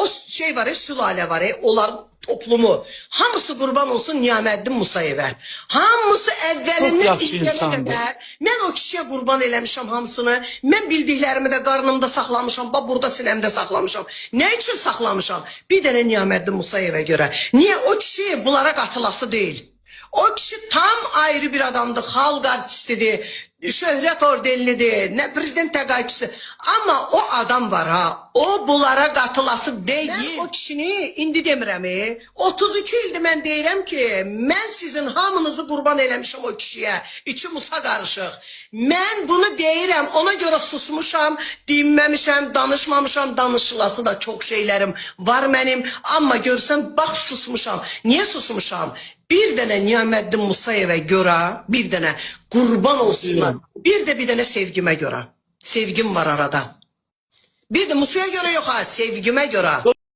o şey var, sülalə var, onlar toplumu. Hamısı qurban olsun Niyaməddin Musayevə. Hamısı əvvəlindən ilgələ qədər. Mən o kişiyə qurban eləmişəm hamısını. Mən bildiklərimi də qarnımda saxlamışam. Bax, burada sinəmdə saxlamışam. Nə üçün saxlamışam? Bir dənə Niyaməddin Musayevə görə. Niyə? O kişi bunlara qatılası deyil. O kişi tam ayrı bir adamdır. Xalq artistidir. Şöhrət ordenlidir. Ne prezident təqaüdçüsü. Ama o adam var ha. O bunlara qatılası deyil. Ben o kişini indi demirəm. 32 ildir mən deyirəm ki, mən sizin hamınızı qurban eləmişim o kişiyə. İçi musa qarışıq. Mən bunu deyirəm. Ona görə susmuşam, dinməmişəm, danışmamışam. Danışılası da çox şeylərim var mənim. Amma görsən, bax susmuşam. Niyə susmuşam? Bir dənə Niyaməddin Musayevə görə, bir dənə qurban olsunlar. Bir dənə sevgimə görə. Sevgim var arada. Bir də Musaya görə yox ha, sevgimə görə.